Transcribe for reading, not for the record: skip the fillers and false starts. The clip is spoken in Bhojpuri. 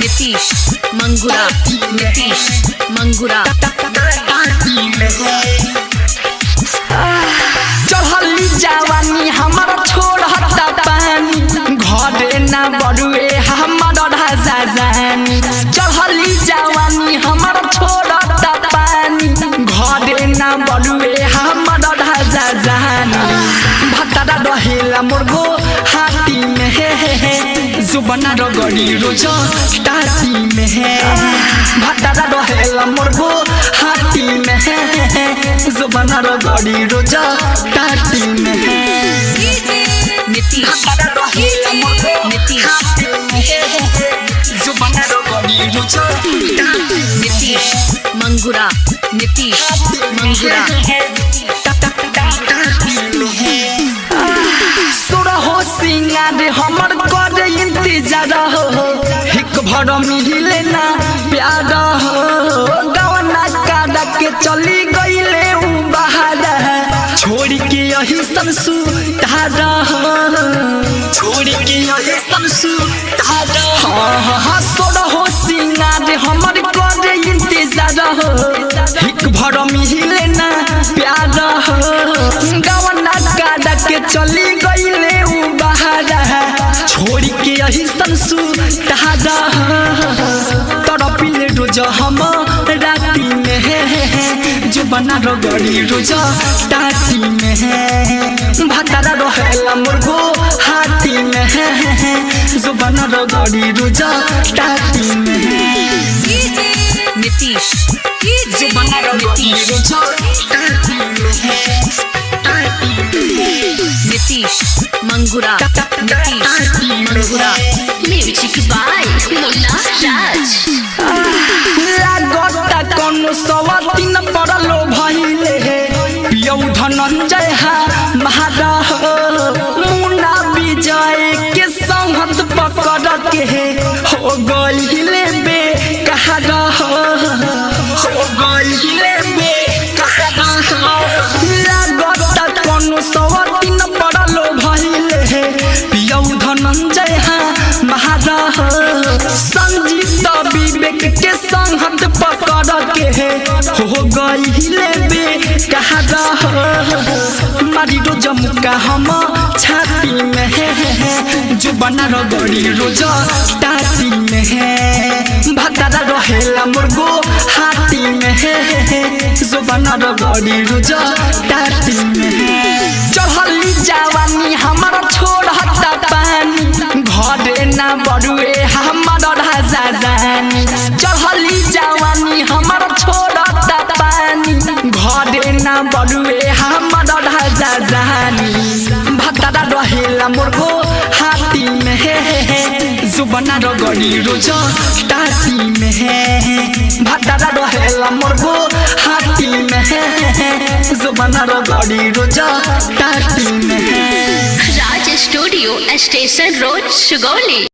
नीतीश मंगुरा चढ़ली जवानी हमारा छोड़ हटा पानी घरे ना बड़ुए हमारा राजा जानी। चढ़ली जवानी हमारा छोड़ हटा पानी घरे ना बड़ुए हमारा राजा जानी। भतरा रहेला मुर्गो हाथी में जुबना रगड़ी रोज टाटी में भतरा रहेला मुर्गो हाथी में जुबना रगड़ी रोज टाटी में। नीतीश जुबना रगड़ी रोज नीतीश मंगुरा सुरा हो सिंगार हमर कर इंतजार हो हिक भर मिले ना प्यार हो गवना कादा के चली गईले उ बाहर छोड़ के यही संसु धारा छोड़ के यही संसु धारा हाँ सुरा हो सिंगार हमर कर इंतजार हो हिक भर मिले ना प्यार हो गवना कादा के चली गईले उ बाहर छोड़ के यही संसु धारा तड़पिले रोज हम राती में जुबना रगड़ी रोज टाटी में भतरा रहेला मुर्गो हाथी में जुबना रगड़ी रोज टाटी में। नीतीश जुबना रगड़ी रोज टाटी में नीतीश मंगुरा म्यूजिक बाय मुन्ना राज। लागता कोनो सवातीन पड़लो भइले पियौ धनंजय हा महारा मुन्ना विजय के संगत पकड़ के हो गइले बे कहारा हो गइले बे कहारा लागता कोनो सवातीन पड़लो भइले पियौ धनंजय हा महारा संजीत विवेक के संगत पकड़ के हो गइले बे कहारा मारी रोज मुका हम छाती में जुबना रगड़ी रोज टाटी में भतरा रहेला मुर्गो हाथी में जुबना रगड़ी रोज टाटी में। चढ़ली जवानी हमारा छोड़ हटा पानी घरे ना बड़ुए हमारा राजा जानी। चढ़ली जवानी हमारा छोड़ हटा पानी घरे ना बड़ुए हमारा राजा जानी। भतरा रहेला मुर्गो हाथी में जुबना रगड़ी रोज टाटी में भतरा रहेला मुर्गो हाथी में जुबना रगड़ी रोज टाटी में। राज स्टूडियो स्टेशन रोड सुगौली।